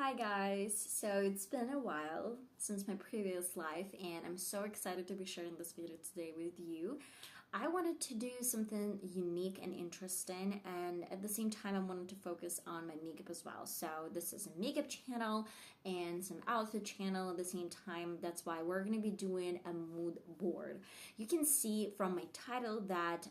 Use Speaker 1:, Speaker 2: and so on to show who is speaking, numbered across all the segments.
Speaker 1: Hi guys! So it's been a while since my previous life and I'm so excited to be sharing this video today with you. I wanted to do something unique and interesting, and at the same time I wanted to focus on my makeup as well. So this is a makeup channel and some outfit channel at the same time. That's why we're going to be doing a mood board. You can see from my title that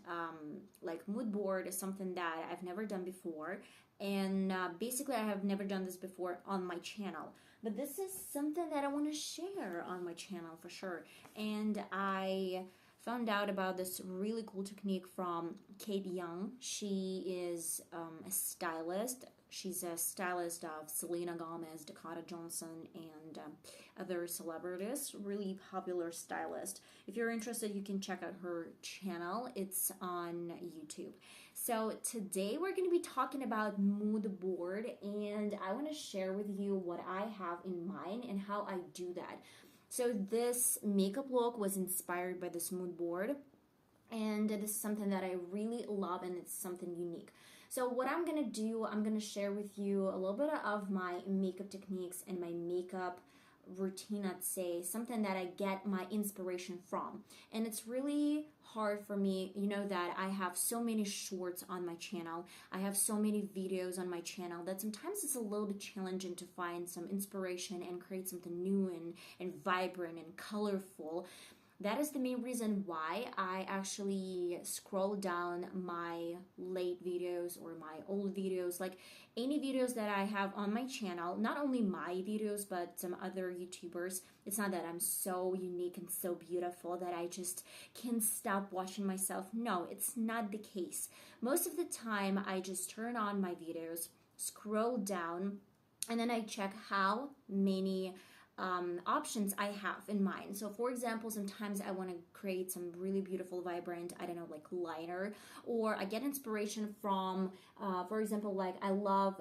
Speaker 1: like mood board is something that I've never done before, and basically I have never done this before on my channel, but this is something that I want to share on my channel for sure. And I found out about this really cool technique from Kate Young. She is a stylist. She's a stylist of Selena Gomez, Dakota Johnson, and other celebrities. Really popular stylist. If you're interested, you can check out her channel. It's on YouTube. So today we're going to be talking about mood board, and I want to share with you what I have in mind and how I do that. So this makeup look was inspired by this mood board, and this is something that I really love, and it's something unique. So what I'm gonna do, I'm gonna share with you a little bit of my makeup techniques and my makeup routine, I'd say, something that I get my inspiration from. And it's really hard for me, you know, that I have so many shorts on my channel, I have so many videos on my channel, that sometimes it's a little bit challenging to find some inspiration and create something new and vibrant and colorful. That is the main reason why I actually scroll down my late videos or my old videos, like any videos that I have on my channel, not only my videos, but some other YouTubers. It's not that I'm so unique and so beautiful that I just can't stop watching myself. No, it's not the case. Most of the time, I just turn on my videos, scroll down, and then I check how many options I have in mind. So for example, sometimes I want to create some really beautiful, vibrant, I don't know, like liner, or I get inspiration from, for example, like I love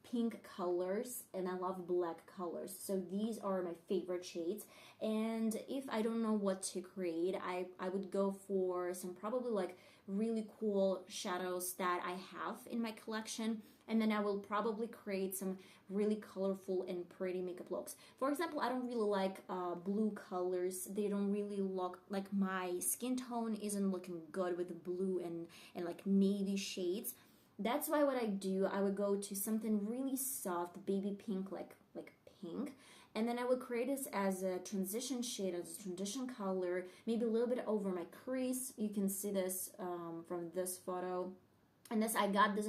Speaker 1: pink colors and I love black colors. So these are my favorite shades. And if I don't know what to create, I would go for some probably like really cool shadows that I have in my collection. And then I will probably create some really colorful and pretty makeup looks. For example, I don't really like blue colors. They don't really look like my skin tone isn't looking good with the blue and like navy shades. That's why what I do, I would go to something really soft, baby pink, like pink, and then I would create this as a transition shade, as a transition color, maybe a little bit over my crease. You can see this from this photo. And this, I got this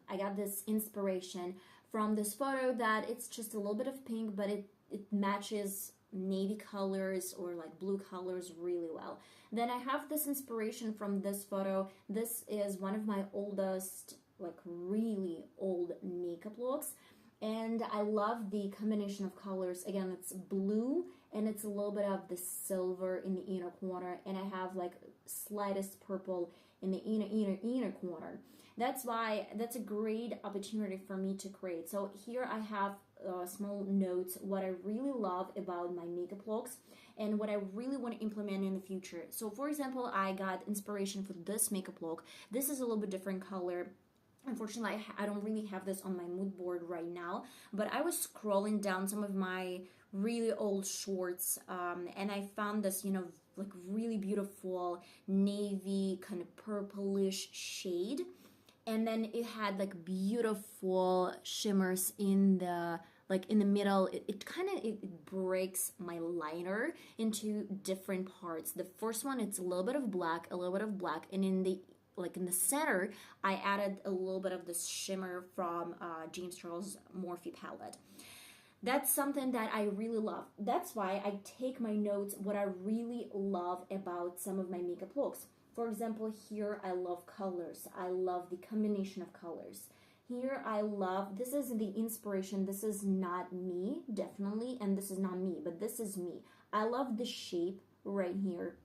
Speaker 1: I got this inspiration from this photo that it's just a little bit of pink, but it matches navy colors or like blue colors really well. Then I have this inspiration from this photo. This is one of my oldest, like really old makeup looks, and I love the combination of colors. Again, it's blue and it's a little bit of the silver in the inner corner, and I have like slightest purple in the inner corner. That's why that's a great opportunity for me to create. So here I have small notes, what I really love about my makeup looks and what I really want to implement in the future. So for example, I got inspiration for this makeup look. This is a little bit different color. Unfortunately, I don't really have this on my mood board right now, but I was scrolling down some of my really old shorts, and I found this, you know, like really beautiful navy kind of purplish shade. And then it had like beautiful shimmers in the middle. It kind of it breaks my liner into different parts. The first one, it's a little bit of black, and in the center, I added a little bit of this shimmer from James Charles Morphe palette. That's something that I really love. That's why I take my notes, what I really love about some of my makeup looks. For example, here I love colors. I love the combination of colors. Here I love, this is the inspiration. This is not me, definitely, and this is not me, but this is me. I love the shape right here,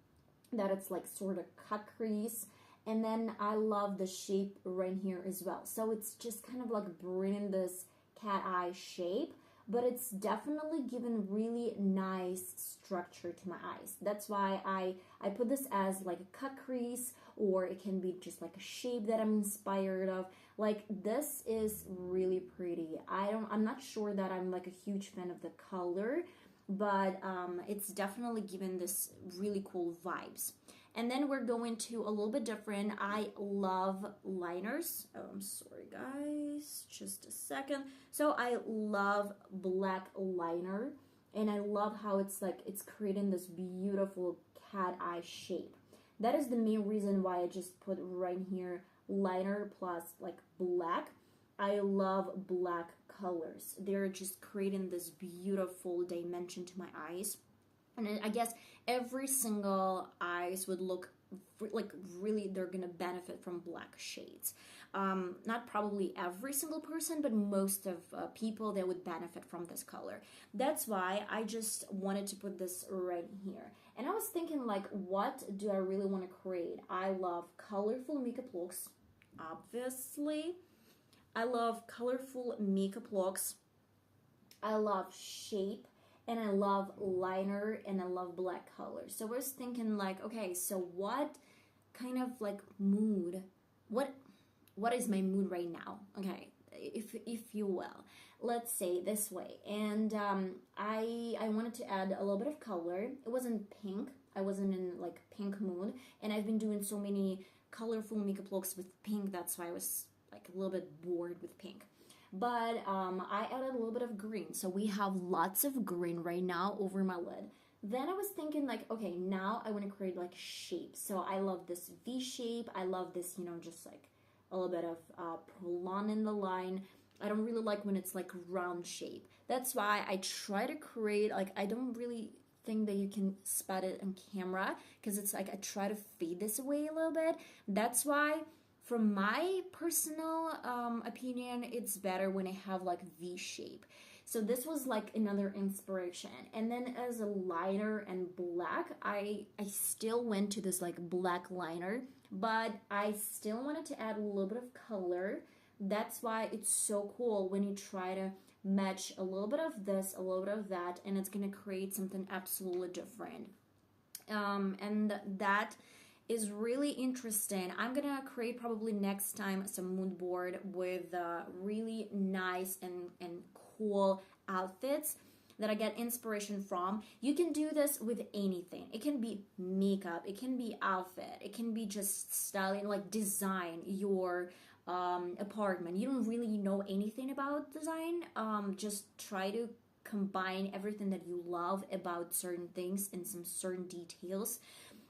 Speaker 1: that it's like sort of cut crease. And then I love the shape right here as well. So it's just kind of like bringing this cat eye shape, but it's definitely given really nice structure to my eyes. That's why I put this as like a cut crease, or it can be just like a shape that I'm inspired of. Like this is really pretty. I'm not sure that I'm like a huge fan of the color, but it's definitely given this really cool vibes. And then we're going to a little bit different. I love liners. Oh, I'm sorry, guys. Just a second. So I love black liner, and I love how it's like it's creating this beautiful cat eye shape. That is the main reason why I just put right here liner plus like black. I love black colors. They're just creating this beautiful dimension to my eyes. And I guess every single eyes would look like really they're gonna benefit from black shades. Not probably every single person, but most of people that would benefit from this color. That's why I just wanted to put this right here. And I was thinking like, what do I really want to create? I love colorful makeup looks, obviously. I love colorful makeup looks. I love shape. And I love liner, and I love black color. So I was thinking like, okay, so what kind of like mood, what is my mood right now? Okay, if you will, let's say this way. And I wanted to add a little bit of color. It wasn't pink. I wasn't in like pink mood, and I've been doing so many colorful makeup looks with pink. That's why I was like a little bit bored with pink. But I added a little bit of green. So we have lots of green right now over my lid. Then I was thinking like, okay, now I want to create like shape. So I love this V shape. I love this, just like a little bit of prolong in the line. I don't really like when it's like round shape. That's why I try to create, like, I don't really think that you can spot it on camera because it's like I try to fade this away a little bit. That's why from my personal opinion, it's better when I have like V shape. So this was like another inspiration. And then as a liner and black, I still went to this like black liner, but I still wanted to add a little bit of color. That's why it's so cool when you try to match a little bit of this, a little bit of that, and it's gonna create something absolutely different. And that is really interesting. I'm gonna create probably next time some mood board with really nice and cool outfits that I get inspiration from. You can do this with anything. It can be makeup, it can be outfit, it can be just styling, like design your apartment. You don't really know anything about design. Just try to combine everything that you love about certain things and some certain details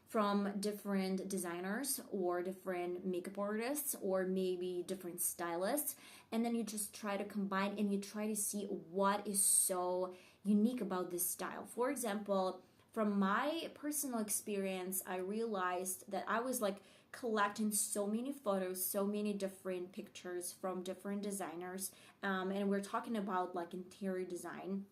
Speaker 1: from different designers or different makeup artists or maybe different stylists, and then you just try to combine and you try to see what is so unique about this style. For example, from my personal experience, I realized that I was like collecting so many photos, so many different pictures from different designers, and we're talking about like interior design.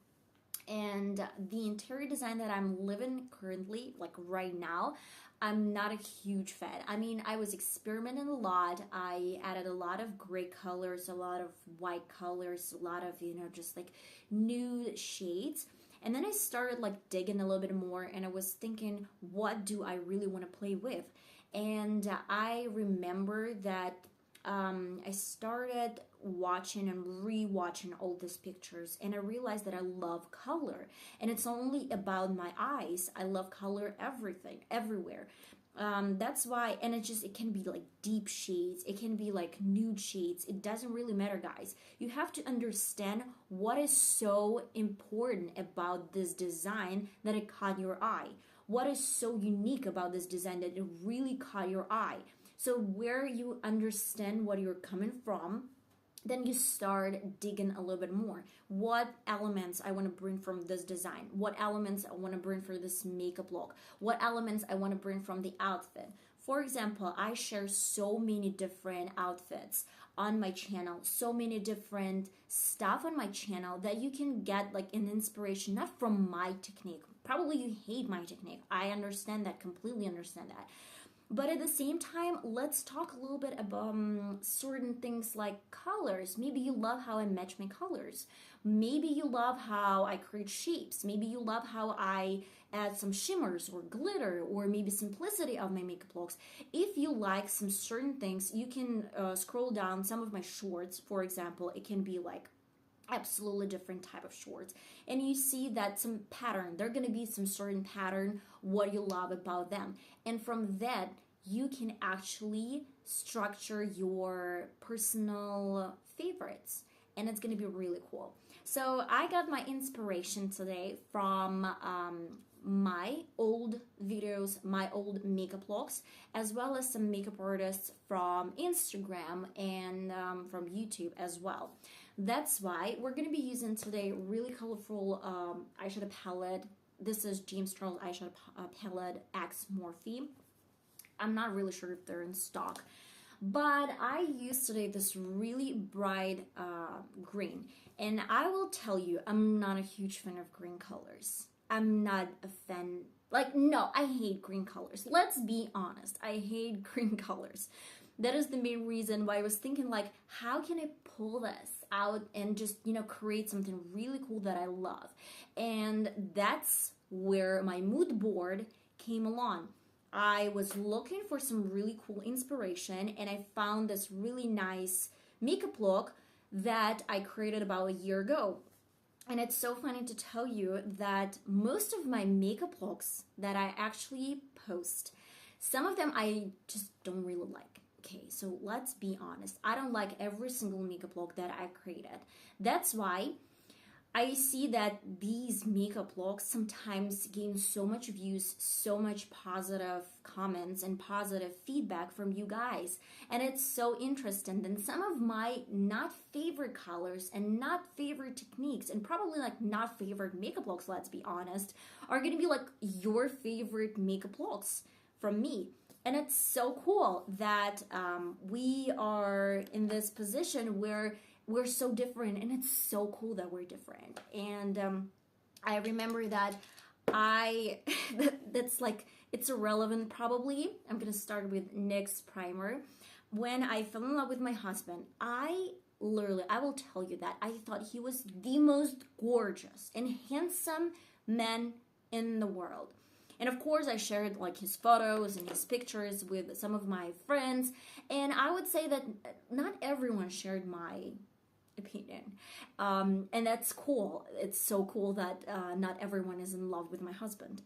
Speaker 1: And the interior design that I'm living currently, like right now, I'm not a huge fan. I mean, I was experimenting a lot. I added a lot of gray colors, a lot of white colors, a lot of, just like nude shades. And then I started like digging a little bit more, and I was thinking, what do I really want to play with? And I remember that I started watching and rewatching all these pictures, and I realized that I love color, and it's only about my eyes. I love color everywhere. That's why, and it can be like deep shades, it can be like nude shades. It doesn't really matter, guys. You have to understand what is so important about this design that it caught your eye. What is so unique about this design that it really caught your eye? So where you understand what you're coming from, then you start digging a little bit more. What elements I want to bring from this design? What elements I want to bring for this makeup look? What elements I want to bring from the outfit? For example, I share so many different outfits on my channel, so many different stuff on my channel that you can get like an inspiration, not from my technique. Probably you hate my technique. I understand that, completely understand that. But at the same time, let's talk a little bit about certain things like colors. Maybe you love how I match my colors. Maybe you love how I create shapes. Maybe you love how I add some shimmers or glitter, or maybe simplicity of my makeup looks. If you like some certain things, you can scroll down some of my shorts. For example, it can be like absolutely different type of shorts, and you see that some pattern, there are going to be some certain pattern what you love about them, and from that you can actually structure your personal favorites, and it's going to be really cool. So I got my inspiration today from my old videos, my old makeup looks, as well as some makeup artists from Instagram and from YouTube as well. That's why we're going to be using today really colorful eyeshadow palette. This is James Charles eyeshadow palette X Morphe. I'm not really sure if they're in stock, but I used today this really bright green. And I will tell you, I'm not a huge fan of green colors. I'm not a fan, like, no, I hate green colors. Let's be honest, I hate green colors. That is the main reason why I was thinking, like, how can I pull this out and just, create something really cool that I love? And that's where my mood board came along. I was looking for some really cool inspiration, and I found this really nice makeup look that I created about a year ago. And it's so funny to tell you that most of my makeup looks that I actually post, some of them I just don't really like. Okay, so let's be honest. I don't like every single makeup look that I created. That's why I see that these makeup looks sometimes gain so much views, so much positive comments and positive feedback from you guys. And it's so interesting. Then some of my not favorite colors and not favorite techniques, and probably like not favorite makeup looks, let's be honest, are going to be like your favorite makeup looks from me. And it's so cool that we are in this position where we're so different, and it's so cool that we're different. And I remember that that's like, it's irrelevant probably. I'm gonna start with NYX primer. When I fell in love with my husband, I will tell you that I thought he was the most gorgeous and handsome man in the world. And of course, I shared like his photos and his pictures with some of my friends. And I would say that not everyone shared my opinion. And that's cool. It's so cool that not everyone is in love with my husband.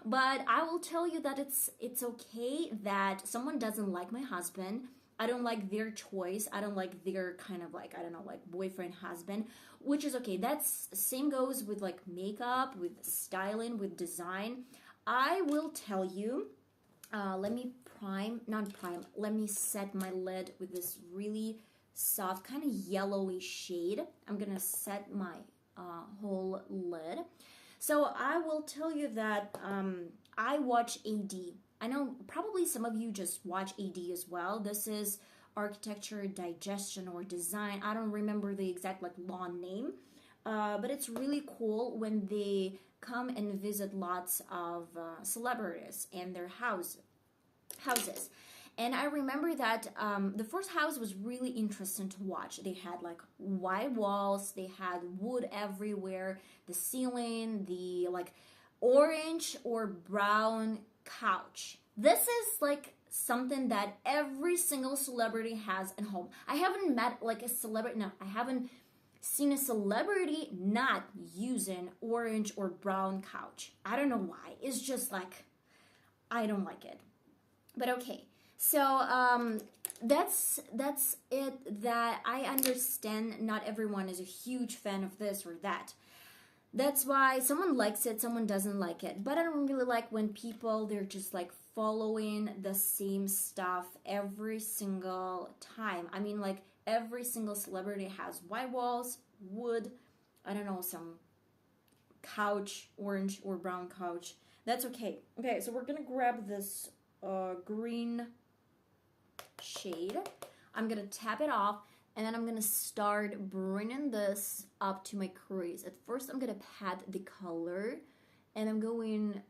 Speaker 1: But I will tell you that it's okay that someone doesn't like my husband. I don't like their choice. I don't like their kind of like, I don't know, like boyfriend, husband, which is okay. That's same goes with like makeup, with styling, with design. I will tell you, let me let me set my lid with this really soft, kind of yellowy shade. I'm gonna set my whole lid. So I will tell you that I watch AD. I know probably some of you just watch AD as well. This is architecture, digestion, or design. I don't remember the exact like law name, but it's really cool when they come and visit lots of celebrities and their houses. And I remember that the first house was really interesting to watch. They had like white walls, they had wood everywhere, the ceiling, the like orange or brown couch. This is like something that every single celebrity has at home. I haven't met like a celebrity, no, I haven't seen a celebrity not using orange or brown couch. I don't know why. It's just like, I don't like it. But okay. So that's it. That I understand not everyone is a huge fan of this or that. That's why someone likes it, someone doesn't like it. But I don't really like when people, they're just like following the same stuff every single time. I mean, like every single celebrity has white walls, wood, I don't know, some couch, orange or brown couch. That's okay. Okay, so we're gonna grab this green shade. I'm gonna tap it off, and then I'm gonna start bringing this up to my crease. At first, I'm gonna pat the color, and I'm going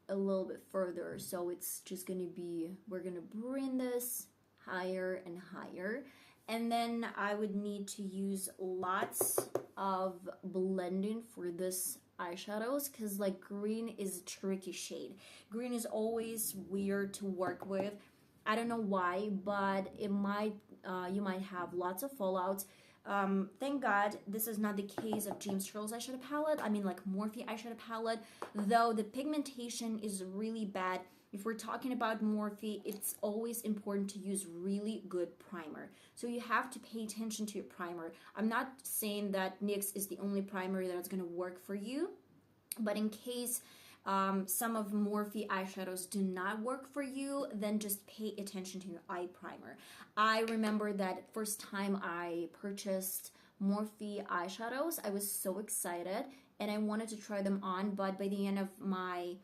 Speaker 1: a little bit further. So it's just gonna be, we're gonna bring this higher and higher. And then I would need to use lots of blending for this eyeshadows, because like green is a tricky shade. Green is always weird to work with. I don't know why, but it might you might have lots of fallouts. Thank God this is not the case of James Charles eyeshadow palette. I mean like Morphe eyeshadow palette, though the pigmentation is really bad. If we're talking about Morphe, it's always important to use really good primer. So you have to pay attention to your primer. I'm not saying that NYX is the only primer that's going to work for you, but in case some of Morphe eyeshadows do not work for you, then just pay attention to your eye primer. I remember that first time I purchased Morphe eyeshadows, I was so excited and I wanted to try them on, but by the end of my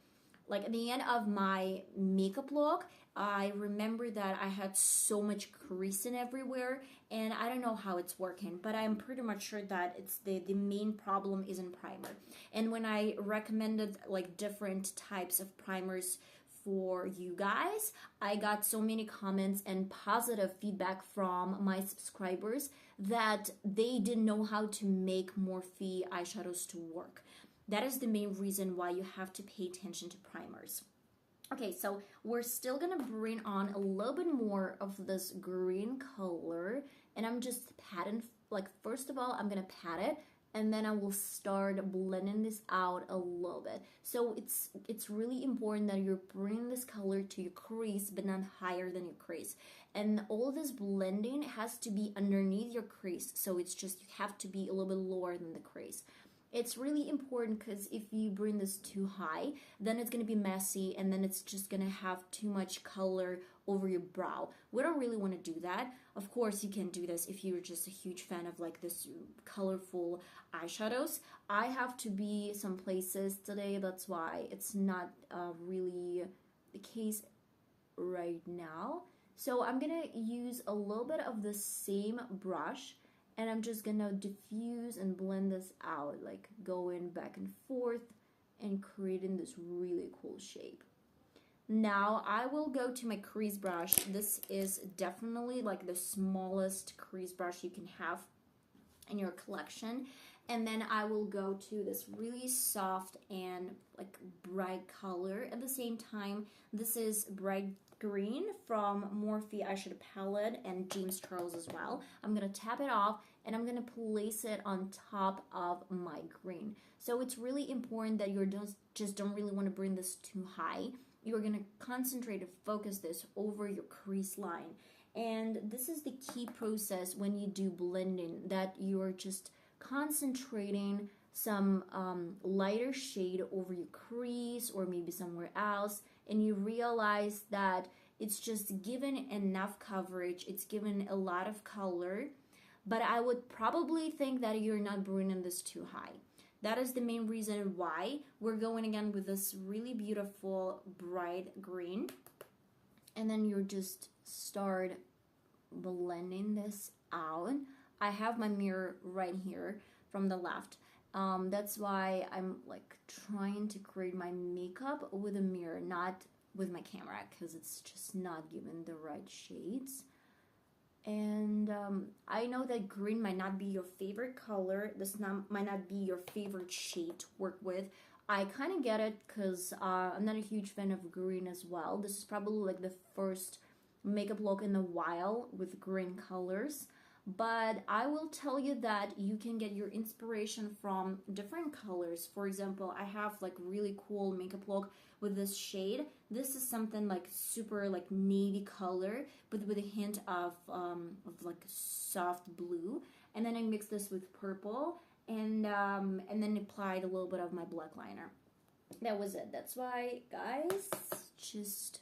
Speaker 1: at the end of my makeup look, I remember that I had so much creasing everywhere, and I don't know how it's working, but I'm pretty much sure that it's the main problem is in primer. And when I recommended like different types of primers for you guys, I got so many comments and positive feedback from my subscribers that they didn't know how to make Morphe eyeshadows to work. That is the main reason why you have to pay attention to primers. Okay, so we're still gonna bring on a little bit more of this green color, and I'm just patting, like first of all, I'm gonna pat it, and then I will start blending this out a little bit. So it's really important that you're bringing this color to your crease, but not higher than your crease. And all this blending has to be underneath your crease, so it's just, you have to be a little bit lower than the crease. It's really important because if you bring this too high, then it's going to be messy and then it's just going to have too much color over your brow. We don't really want to do that. Of course, you can do this if you're just a huge fan of like this colorful eyeshadows. I have to be some places today, that's why it's not really the case right now. So I'm going to use a little bit of the same brush, and I'm just gonna diffuse and blend this out, like going back and forth and creating this really cool shape. Now I will go to my crease brush. This is definitely like the smallest crease brush you can have in your collection. And then I will go to this really soft and like bright color at the same time. This is bright green from Morphe eyeshadow palette and James Charles as well. I'm gonna tap it off and I'm gonna place it on top of my green. So it's really important that you just don't really want to bring this too high. You're gonna concentrate and focus this over your crease line. And this is the key process when you do blending, that you're just concentrating some lighter shade over your crease or maybe somewhere else, and you realize that it's just given enough coverage, it's given a lot of color, but I would probably think that you're not bringing this too high. That is the main reason why we're going again with this really beautiful bright green, and then you just start blending this out. I have my mirror right here from the left. That's why I'm like trying to create my makeup with a mirror, not with my camera, because it's just not giving the right shades. And I know that green might not be your favorite color. This might not be your favorite shade to work with. I kind of get it because I'm not a huge fan of green as well. This is probably like the first makeup look in a while with green colors. But I will tell you that you can get your inspiration from different colors. For example, I have like really cool makeup look with this shade. This is something like super like navy color, but with a hint of like soft blue. And then I mixed this with purple and then applied a little bit of my black liner. That was it. That's why, guys, just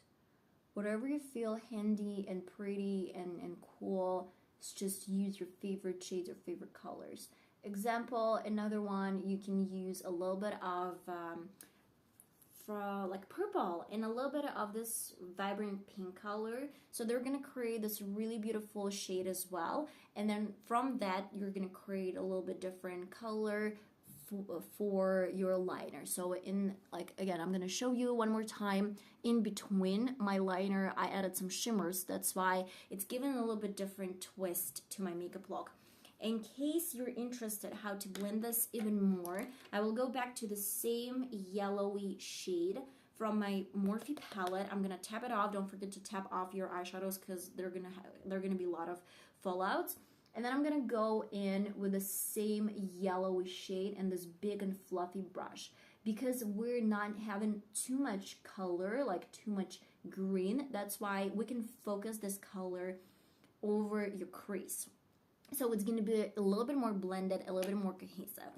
Speaker 1: whatever you feel handy and pretty and cool, just use your favorite shades or favorite colors. Example, another one, you can use a little bit of like purple and a little bit of this vibrant pink color. So they're gonna create this really beautiful shade as well. And then from that, you're gonna create a little bit different color for your liner. So in, like, again, I'm gonna show you one more time. In between my liner, I added some shimmers. That's why it's given a little bit different twist to my makeup look. In case you're interested how to blend this even more, I will go back to the same yellowy shade from my Morphe palette. I'm gonna tap it off. Don't forget to tap off your eyeshadows because they're gonna be a lot of fallouts. And then I'm gonna go in with the same yellowy shade and this big and fluffy brush. Because we're not having too much color, like too much green, that's why we can focus this color over your crease. So it's gonna be a little bit more blended, a little bit more cohesive.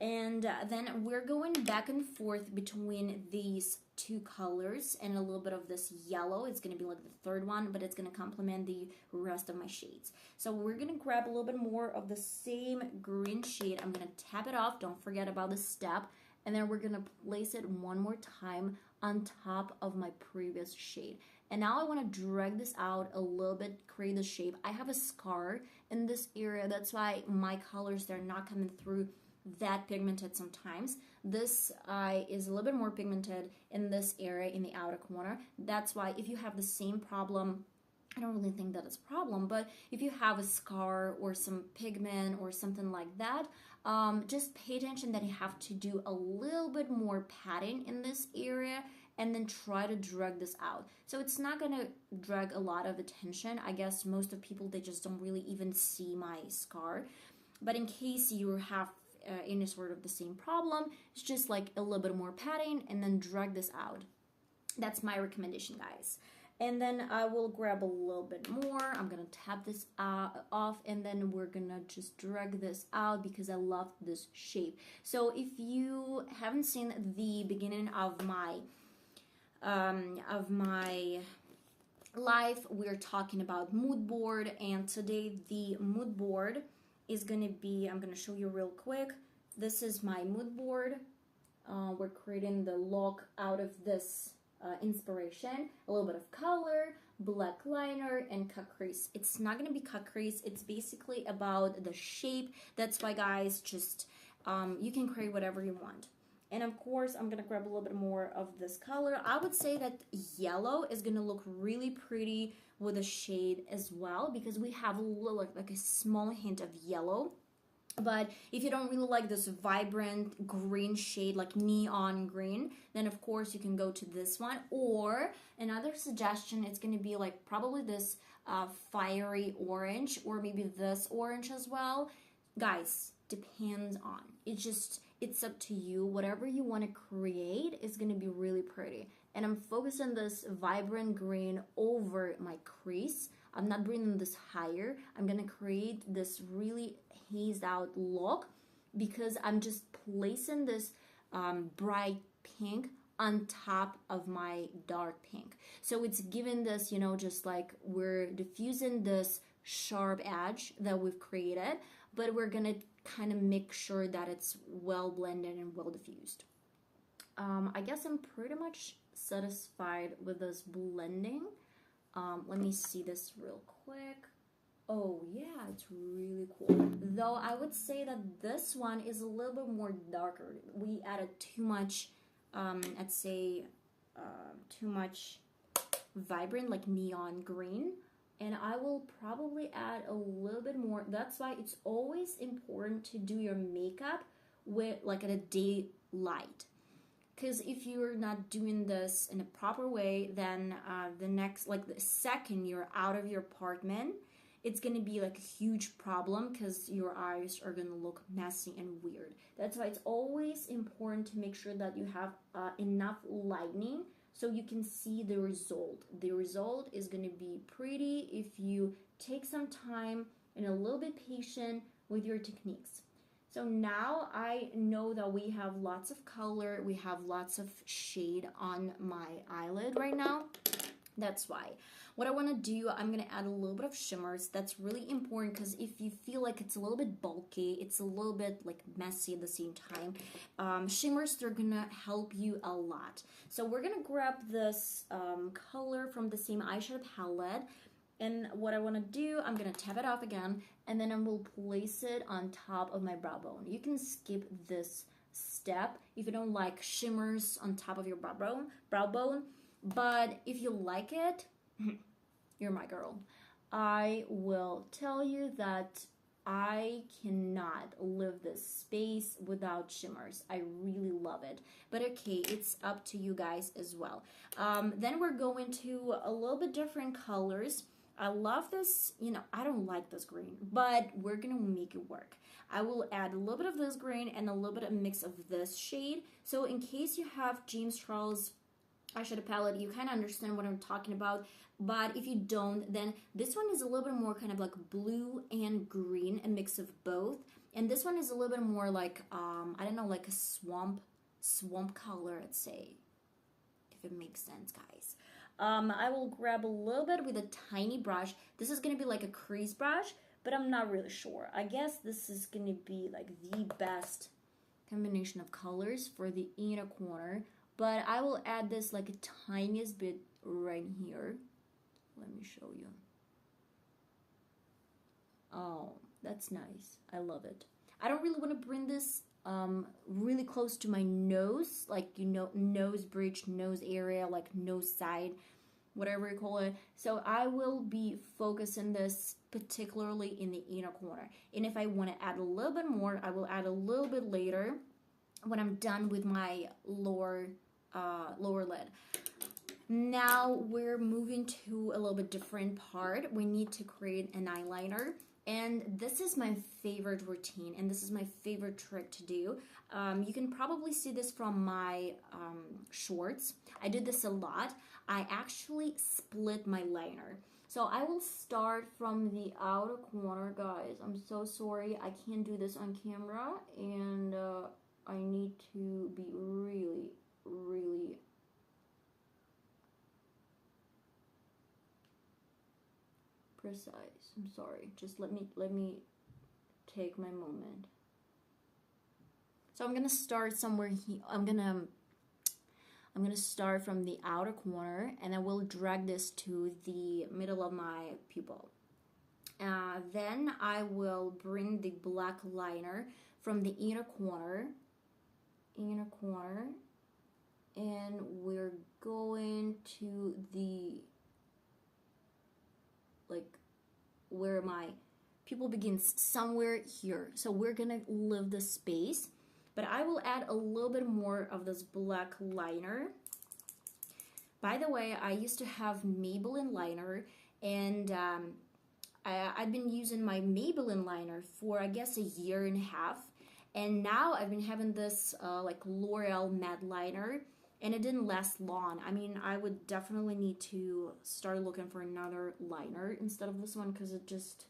Speaker 1: And then we're going back and forth between these two colors and a little bit of this yellow. It's going to be like the third one, but it's going to complement the rest of my shades. So we're going to grab a little bit more of the same green shade. I'm going to tap it off. Don't forget about the step. And then we're going to place it one more time on top of my previous shade. And now I want to drag this out a little bit, create the shape. I have a scar in this area. That's why my colors, they're not coming through that pigmented sometimes. This eye is a little bit more pigmented in this area in the outer corner. That's why if you have the same problem, I don't really think that it's a problem, but if you have a scar or some pigment or something like that, just pay attention that you have to do a little bit more patting in this area and then try to drag this out. So it's not gonna drag a lot of attention. I guess most of people, they just don't really even see my scar. But in case you have any sort of the same problem, it's just like a little bit more padding and then drag this out. That's my recommendation, guys. And then I will grab a little bit more. I'm gonna tap this off, and then we're gonna just drag this out because I love this shape. So if you haven't seen the beginning of my live, we're talking about mood board, and today the mood board is gonna be, I'm gonna show you real quick. This is my mood board. We're creating the look out of this inspiration. A little bit of color, black liner, and cut crease. It's not gonna be cut crease. It's basically about the shape. That's why, guys, just you can create whatever you want. And of course, I'm gonna grab a little bit more of this color. I would say that yellow is gonna look really pretty with a shade as well, because we have a little, like a small hint of yellow. But if you don't really like this vibrant green shade, like neon green, then of course you can go to this one. Or another suggestion, it's going to be like probably this fiery orange, or maybe this orange as well. Guys, depends on. It's up to you. Whatever you want to create is going to be really pretty. And I'm focusing this vibrant green over my crease. I'm not bringing this higher. I'm going to create this really hazed out look because I'm just placing this bright pink on top of my dark pink. So it's giving this, just like we're diffusing this sharp edge that we've created, but we're going to kind of make sure that it's well blended and well diffused. I guess I'm pretty much satisfied with this blending. Let me see this real quick. Oh yeah, it's really cool. Though I would say that this one is a little bit more darker. We added too much, I'd say, too much vibrant, like neon green. And I will probably add a little bit more. That's why it's always important to do your makeup with like at a daylight. Because if you're not doing this in a proper way, then the second you're out of your apartment, it's going to be like a huge problem because your eyes are going to look messy and weird. That's why it's always important to make sure that you have enough lighting so you can see the result. The result is going to be pretty if you take some time and a little bit patient with your techniques. So now I know that we have lots of color, we have lots of shade on my eyelid right now. That's why. What I want to do, I'm going to add a little bit of shimmers. That's really important because if you feel like it's a little bit bulky, it's a little bit like messy at the same time, shimmers, they're going to help you a lot. So we're going to grab this color from the same eyeshadow palette. And what I want to do, I'm going to tap it off again, and then I will place it on top of my brow bone. You can skip this step if you don't like shimmers on top of your brow bone. But if you like it, you're my girl. I will tell you that I cannot live this space without shimmers. I really love it. But okay, it's up to you guys as well. Then we're going to a little bit different colors. I love this, you know, I don't like this green, but we're gonna make it work. I will add a little bit of this green and a little bit of mix of this shade. So in case you have James Charles eyeshadow palette, you kind of understand what I'm talking about. But if you don't, then this one is a little bit more kind of like blue and green, a mix of both. And this one is a little bit more like, I don't know, like a swamp color, I'd say, if it makes sense, guys. I will grab a little bit with a tiny brush. This is going to be like a crease brush, but I'm not really sure. I guess this is going to be like the best combination of colors for the inner corner. But I will add this like a tiniest bit right here. Let me show you. Oh, that's nice. I love it. I don't really want to bring this really close to my nose, like, you know, nose bridge, nose area, like nose side, whatever you call it. So I will be focusing this particularly in the inner corner. And if I want to add a little bit more, I will add a little bit later when I'm done with my lower lid. Now we're moving to a little bit different part. We need to create an eyeliner. And this is my favorite routine, and this is my favorite trick to do. You can probably see this from my shorts. I did this a lot. I actually split my liner. So I will start from the outer corner, guys. I'm so sorry I can't do this on camera, and I need to be really, really precise. I'm sorry. Just let me take my moment. So I'm gonna start somewhere here. I'm gonna start from the outer corner, and I will drag this to the middle of my pupil. Then I will bring the black liner from the inner corner, and we're going to the, like, where my pupil begins, somewhere here. So we're gonna leave the space, but I will add a little bit more of this black liner. By the way, I used to have Maybelline liner, and I've been using my Maybelline liner for, I guess, a year and a half, and now I've been having this like L'Oreal matte liner, and it didn't last long. I mean, I would definitely need to start looking for another liner instead of this one, because it just,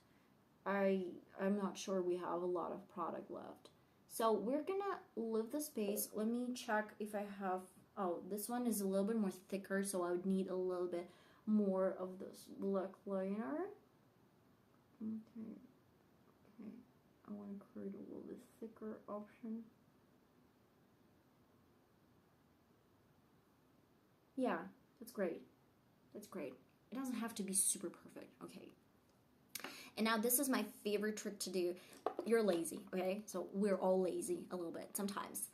Speaker 1: I'm not sure we have a lot of product left. So we're gonna leave the space. Let me check if I have, oh, this one is a little bit more thicker, so I would need a little bit more of this black liner. Okay, I want to create a little bit thicker option. Yeah, that's great. That's great. It doesn't have to be super perfect, okay? And now this is my favorite trick to do. You're lazy, okay? So we're all lazy a little bit sometimes.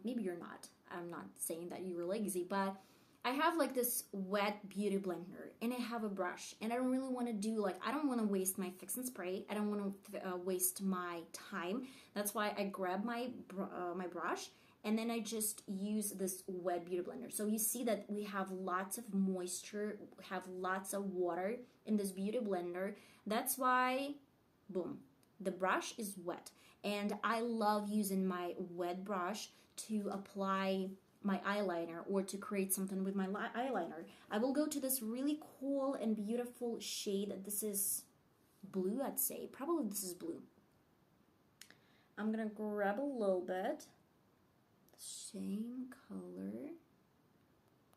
Speaker 1: Maybe you're not. I'm not saying that you're lazy, but I have like this wet beauty blender, and I have a brush, and I don't really want to do, like, I don't want to waste my fix and spray. I don't want to waste my time. That's why I grab my brush, and then I just use this wet beauty blender. So you see that we have lots of moisture, have lots of water in this beauty blender. That's why, boom, the brush is wet. And I love using my wet brush to apply my eyeliner or to create something with my eyeliner. I will go to this really cool and beautiful shade. This is blue, I'd say. Probably this is blue. I'm gonna grab a little bit. Same color.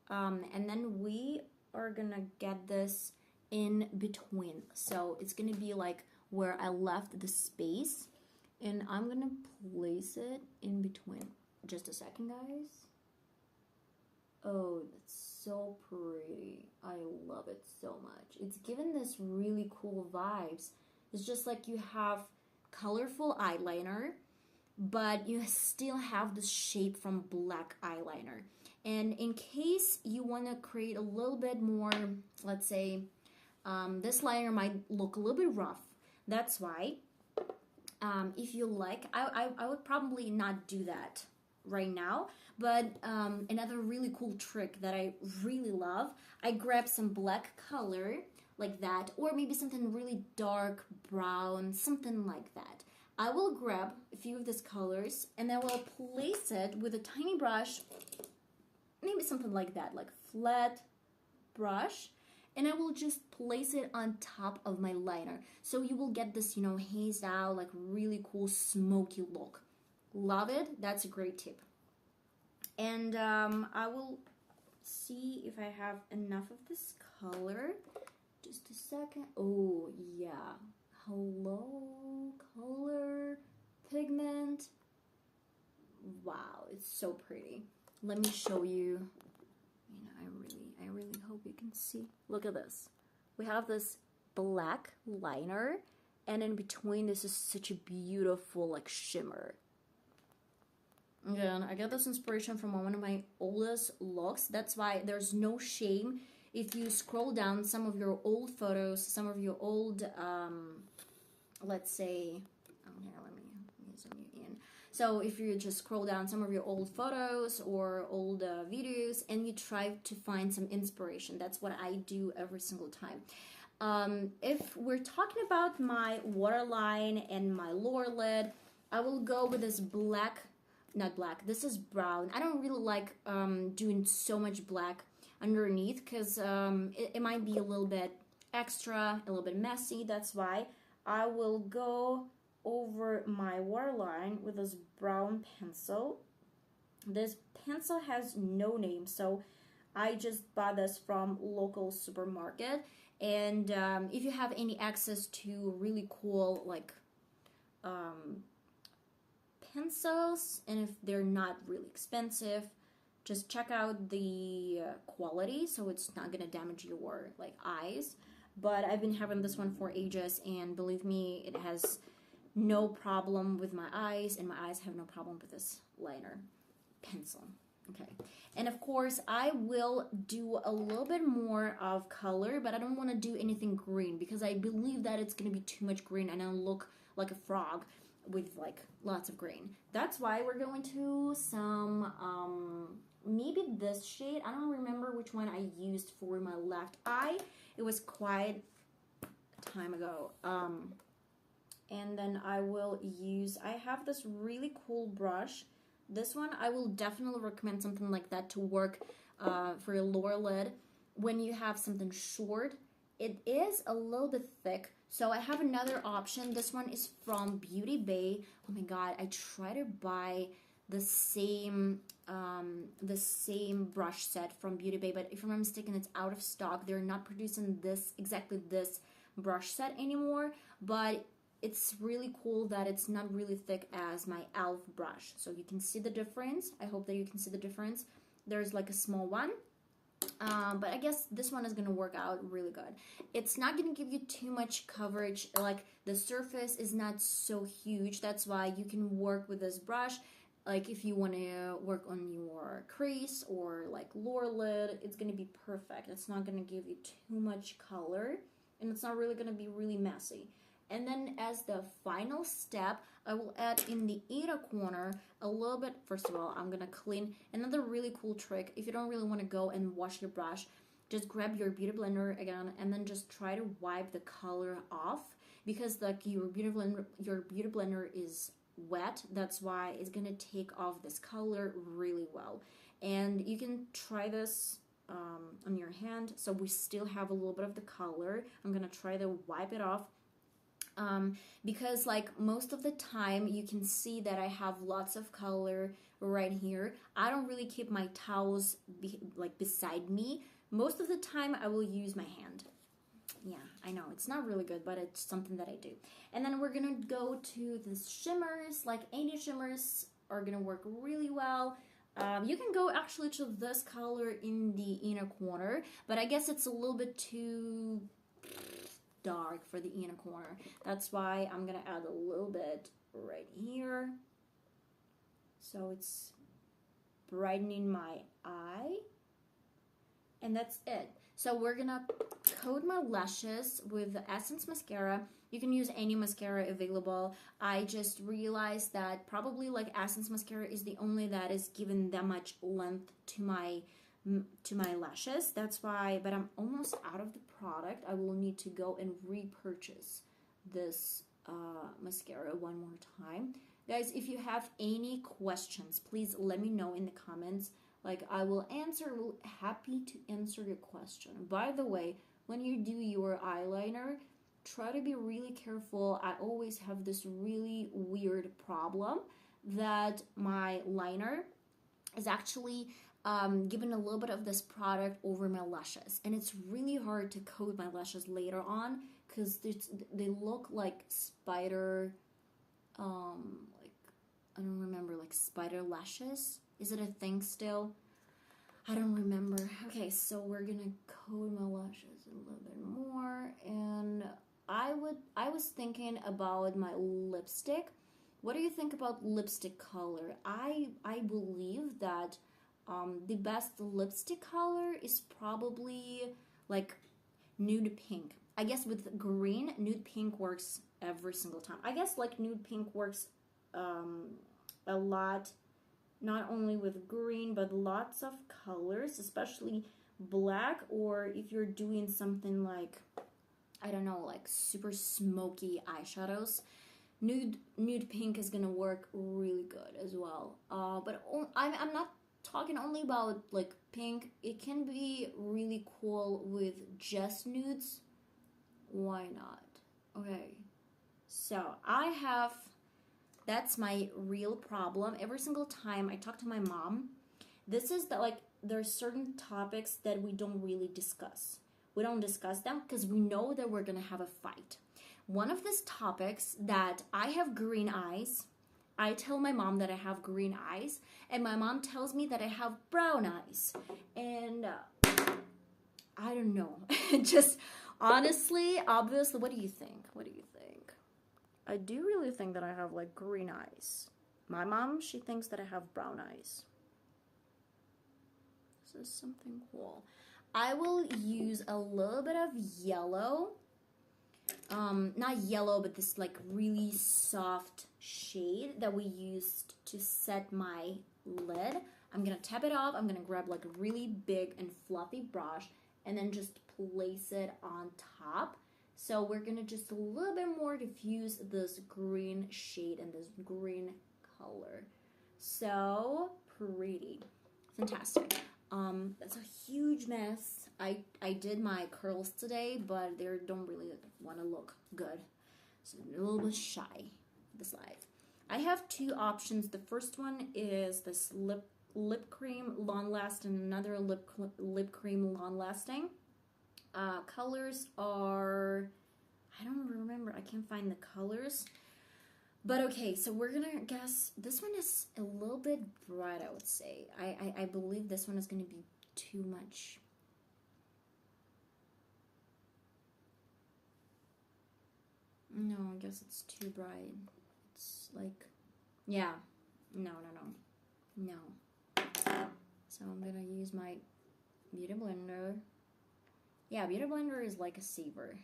Speaker 1: And then we are gonna get this in between. So it's gonna be like where I left the space, and I'm gonna place it in between. Just a second, guys. Oh, that's so pretty. I love it so much. It's given this really cool vibes. It's just like you have colorful eyeliner, but you still have the shape from black eyeliner. And in case you want to create a little bit more, let's say, this liner might look a little bit rough. That's why, if you like, I would probably not do that right now. But another really cool trick that I really love, I grab some black color like that, or maybe something really dark brown, something like that. I will grab a few of these colors and I will place it with a tiny brush, maybe something like that, like flat brush, and I will just place it on top of my liner. So you will get this, hazed out, like really cool smoky look. Love it. That's a great tip. And I will see if I have enough of this color. Just a second. Oh, yeah. Hello, color, pigment. Wow, it's so pretty. Let me show you. I really hope you can see. Look at this. We have this black liner, and in between this is such a beautiful like shimmer. Again, I got this inspiration from one of my oldest looks. That's why there's no shame if you scroll down some of your old photos, some of your old, let's say, let me zoom you in. So if you just scroll down some of your old photos or old videos and you try to find some inspiration, that's what I do every single time. If we're talking about my waterline and my lower lid, I will go with this not black, this is brown. I don't really like doing so much black underneath because it might be a little bit extra, a little bit messy. That's why I will go over my waterline with this brown pencil. This pencil has no name, so I just bought this from local supermarket. And if you have any access to really cool like pencils, and if they're not really expensive, just check out the quality so it's not gonna damage your like eyes. But I've been having this one for ages, and believe me, it has no problem with my eyes, and my eyes have no problem with this liner pencil. Okay, and of course I will do a little bit more of color, but I don't want to do anything green because I believe that it's gonna be too much green and I'll look like a frog with like lots of green. That's why we're going to some maybe this shade. I don't remember which one I used for my left eye. It was quite a time ago. And then I will use, I have this really cool brush. This one, I will definitely recommend something like that to work for your lower lid when you have something short. It is a little bit thick, so I have another option. This one is from Beauty Bay. Oh my god, I try to buy the same brush set from Beauty Bay, but if I'm not mistaken, it's out of stock. They're not producing exactly this brush set anymore, but it's really cool that it's not really thick as my e.l.f. brush. So you can see the difference. I hope that you can see the difference. There's like a small one. But I guess this one is going to work out really good. It's not going to give you too much coverage, like the surface is not so huge. That's why you can work with this brush. Like if you want to work on your crease or like lower lid, it's going to be perfect. It's not going to give you too much color, and it's not really going to be really messy. And then as the final step, I will add in the inner corner a little bit. First of all, I'm going to clean. Another really cool trick, if you don't really want to go and wash your brush, just grab your beauty blender again and then just try to wipe the color off, because like your beauty blender is wet. That's why it's going to take off this color really well. And you can try this on your hand, so we still have a little bit of the color. I'm going to try to wipe it off. Because like most of the time you can see that I have lots of color right here. I don't really keep my towels beside me. Most of the time I will use my hand. Yeah, I know it's not really good, but it's something that I do. And then we're gonna go to the shimmers. Like any shimmers are gonna work really well. You can go actually to this color in the inner corner, but I guess it's a little bit too dark for the inner corner. That's why I'm gonna add a little bit right here. So it's brightening my eye. And that's it. So we're gonna coat my lashes with the Essence mascara. You can use any mascara available. I just realized that probably like Essence mascara is the only that is given that much length to my lashes. That's why, but I'm almost out of the product. I will need to go and repurchase this mascara one more time. Guys, if you have any questions, please let me know in the comments. Like, I will happy to answer your question. By the way, when you do your eyeliner, try to be really careful. I always have this really weird problem that my liner is actually giving a little bit of this product over my lashes. And it's really hard to coat my lashes later on because they look like spider, like, I don't remember, like spider lashes. Is it a thing still? I don't remember. Okay, so we're gonna coat my lashes a little bit more, and I was thinking about my lipstick. What do you think about lipstick color? I believe that the best lipstick color is probably like nude pink. I guess with green, nude pink works every single time. I guess like nude pink works a lot. Not only with green, but lots of colors, especially black, or if you're doing something like, I don't know, like super smoky eyeshadows, nude pink is gonna work really good as well. But I'm not talking only about like pink. It can be really cool with just nudes. Why not? Okay, so that's my real problem. Every single time I talk to my mom, this is that, like, there's certain topics that we don't really discuss. We don't discuss them because we know that we're gonna have a fight. One of these topics that I have green eyes. I tell my mom that I have green eyes, and my mom tells me that I have brown eyes. And I don't know. Just honestly, obviously, what do you think? What do you think? I do really think that I have like green eyes. My mom, she thinks that I have brown eyes. This is something cool. I will use a little bit of yellow. Not yellow, but this like really soft shade that we used to set my lid. I'm gonna tap it off. I'm gonna grab like a really big and fluffy brush and then just place it on top. So we're gonna just a little bit more diffuse this green shade and this green color. So pretty, fantastic. That's a huge mess. I did my curls today, but they don't really want to look good. So I'm a little bit shy this live. I have two options. The first one is this lip cream long lasting, another lip cream long lasting. Colors are, I don't remember, I can't find the colors, but okay, so we're gonna guess this one is a little bit bright. I would say I believe this one is gonna be too much. No, I guess it's too bright. It's like, yeah, no. So I'm gonna use my beauty blender. Yeah, Beauty Blender is like a saver.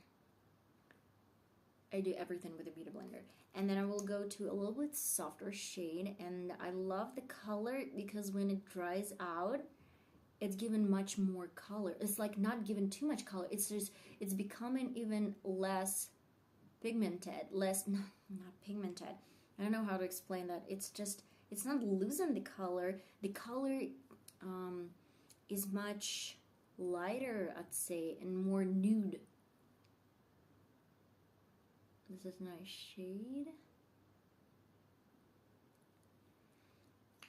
Speaker 1: I do everything with a Beauty Blender. And then I will go to a little bit softer shade. And I love the color because when it dries out, it's given much more color. It's like not given too much color. It's just, it's becoming even less pigmented. Not pigmented. I don't know how to explain that. It's just, it's not losing the color. The color is much lighter, I'd say, and more nude. This is a nice shade.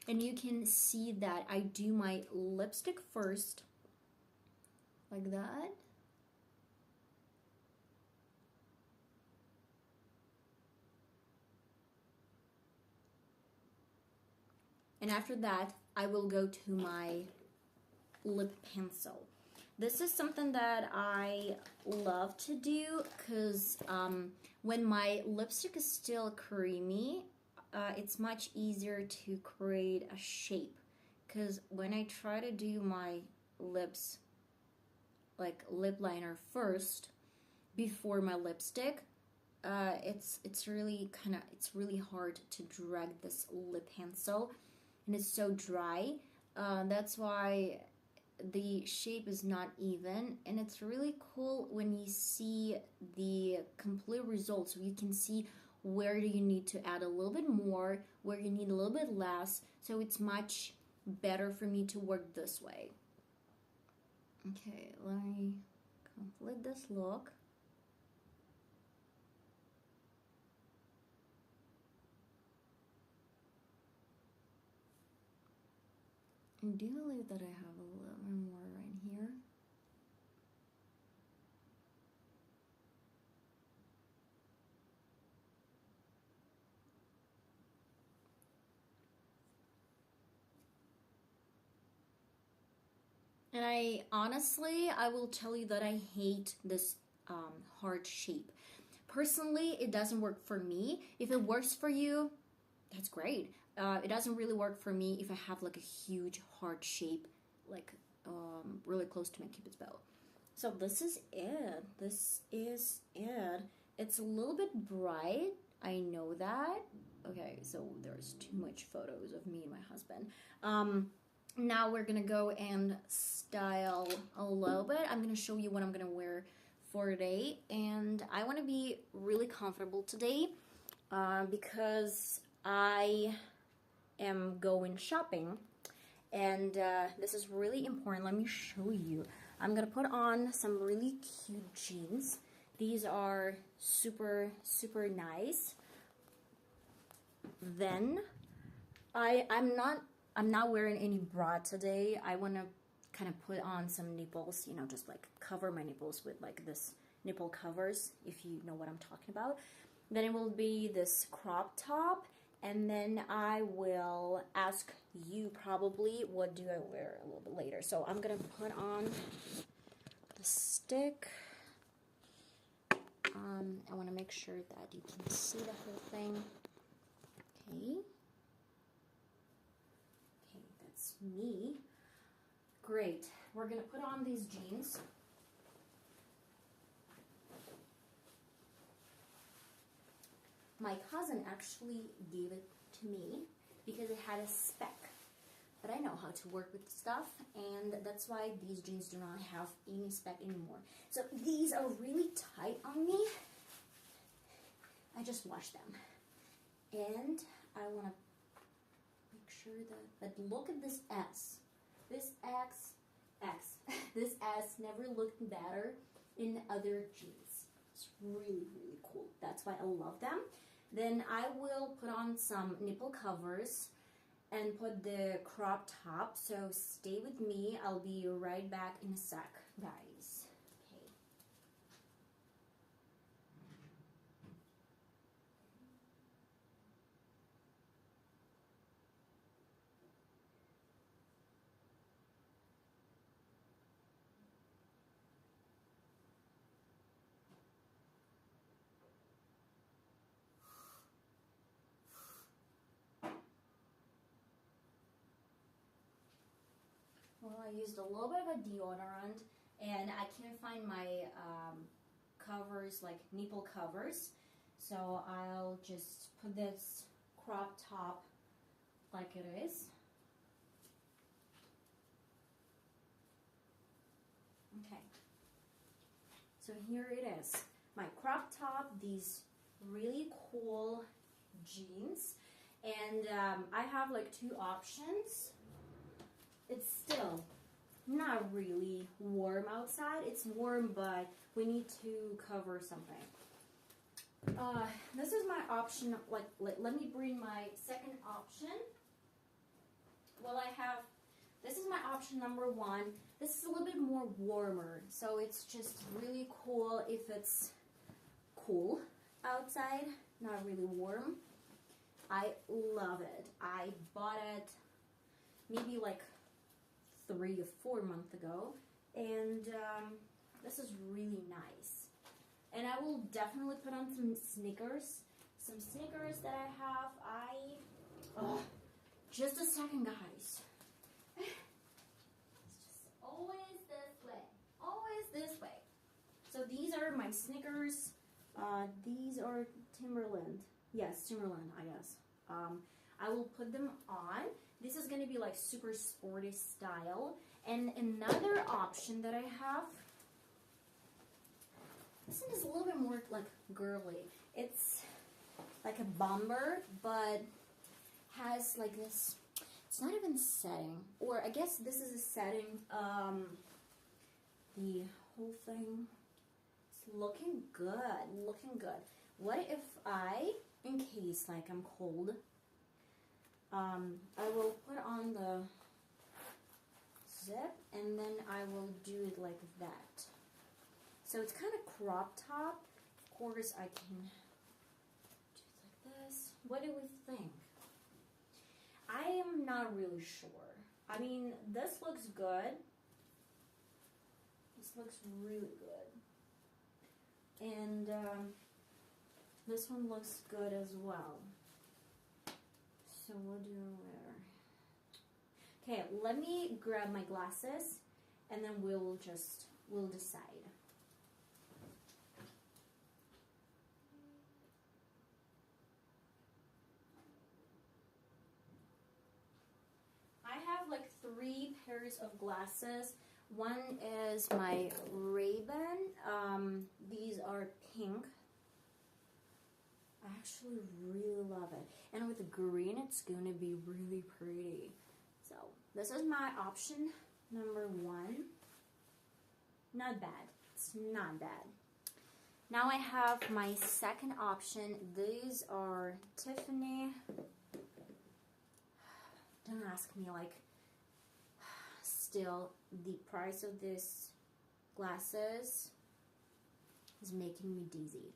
Speaker 1: And you can see that I do my lipstick first, like that. And after that, I will go to my lip pencil. This is something that I love to do because when my lipstick is still creamy, it's much easier to create a shape, because when I try to do my lips, like lip liner first before my lipstick, it's really hard to drag this lip pencil, and it's so dry. That's why the shape is not even, and it's really cool when you see the complete result, so you can see where do you need to add a little bit more, where you need a little bit less. So it's much better for me to work this way. Okay, let me complete this look. I do believe that I have a little bit more right here. And I will tell you that I hate this heart shape. Personally, it doesn't work for me. If it works for you, that's great. It doesn't really work for me if I have like a huge heart shape, like really close to my cupid's bow. So this is it. This is it. It's a little bit bright. I know that. Okay, so there's too much photos of me and my husband. Now we're gonna go and style a little bit. I'm gonna show you what I'm gonna wear for today, and I want to be really comfortable today because I am going shopping, and this is really important. Let me show you. I'm gonna put on some really cute jeans. These are super nice. Then I'm not wearing any bra today. I want to kind of put on some nipples, you know, just like cover my nipples with like this nipple covers, if you know what I'm talking about. Then it will be this crop top, and then I will ask you probably what do I wear a little bit later. So I'm gonna put on the stick. I want to make sure that you can see the whole thing. Okay. That's me. Great. We're gonna put on these jeans. My cousin actually gave it to me because it had a speck. But I know how to work with stuff, and that's why these jeans do not have any speck anymore. So these are really tight on me. I just washed them. And I want to make sure that, but look at this S. This this S never looked better in other jeans. It's really cool. That's why I love them. Then I will put on some nipple covers and put the crop top. So stay with me. I'll be right back in a sec, guys. Okay. Well, I used a little bit of a deodorant, and I can't find my covers, like nipple covers, so I'll just put this crop top like it is. Okay, so here it is, my crop top, these really cool jeans, and I have like two options. It's still not really warm outside. It's warm, but we need to cover something. This is my option. Like, let me bring my second option. Well, this is my option number one. This is a little bit more warmer, so it's just really cool if it's cool outside, not really warm. I love it. I bought it maybe like 3 or 4 months ago, and this is really nice. And I will definitely put on some sneakers that I have. Just a second, guys. It's just always this way. Always this way. So these are my sneakers. These are Timberland. Yes, Timberland, I guess. I will put them on. This is gonna be like super sporty style. And another option that I have, this one is a little bit more like girly. It's like a bomber, but has like this, it's not even setting, or I guess this is a setting. The whole thing is looking good, looking good. What if I, in case like I'm cold, I will put on the zip and then I will do it like that. So it's kind of crop top. Of course I can do it like this. What do we think? I am not really sure. I mean, this looks good. This looks really good. And this one looks good as well. So what do I wear? Okay, let me grab my glasses and then we'll decide. I have like 3 pairs of glasses. One is my Ray-Ban. These are pink. I actually really love it. And with the green, it's going to be really pretty. So this is my option number 1. Not bad. It's not bad. Now I have my second option. These are Tiffany. Don't ask me, like, still the price of this glasses is making me dizzy.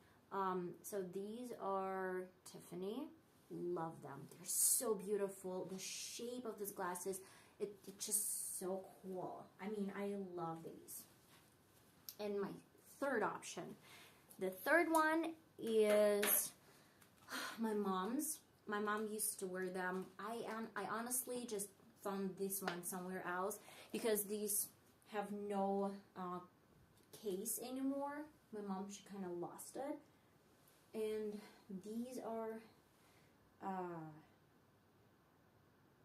Speaker 1: So these are Tiffany. Love them. They're so beautiful. The shape of these glasses, it's just so cool. I mean, I love these. And my third option. The third one is my mom's. My mom used to wear them. I honestly just found this one somewhere else because these have no case anymore. My mom, she kind of lost it. And these are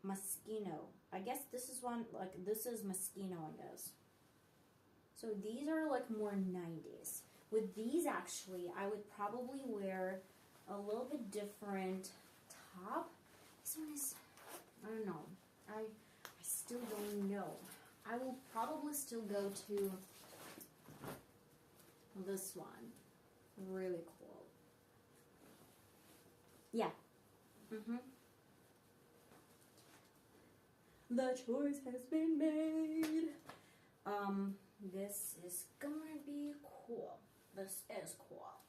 Speaker 1: Moschino. I guess this is one, like, this is Moschino, I guess. So these are like more 90s. With these, actually, I would probably wear a little bit different top. This one is, I don't know. I still don't know. I will probably still go to this one. Really cool. Yeah. The choice has been made. This is gonna be cool. This is cool.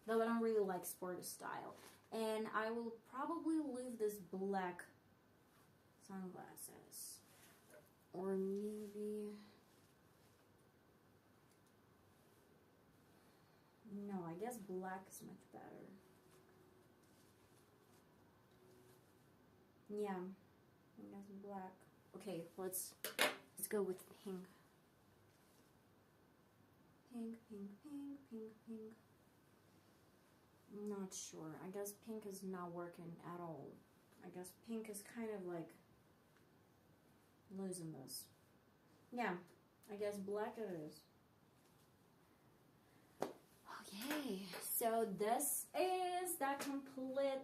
Speaker 1: Though I don't really like sporty style. And I will probably leave this black sunglasses. Or maybe... No, I guess black is much better. Yeah, I guess black. Okay, let's go with pink. Pink, pink, pink, pink, pink. Not sure. I guess pink is not working at all. I guess pink is kind of like losing this. Yeah, I guess black it is. Okay, so this is that complete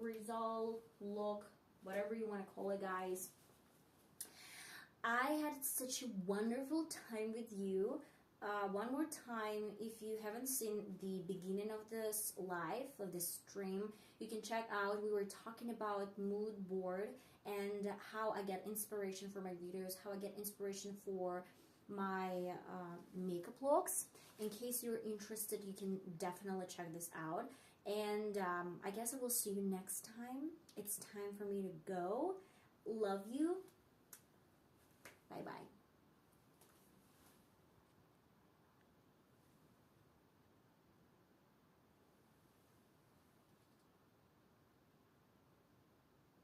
Speaker 1: result, look, whatever you want to call it, guys. I had such a wonderful time with you. One more time, if you haven't seen the beginning of this live, of this stream, you can check out. We were talking about mood board and how I get inspiration for my videos, how I get inspiration for my makeup looks. In case you're interested, you can definitely check this out. And I guess I will see you next time. It's time for me to go. Love you. Bye-bye.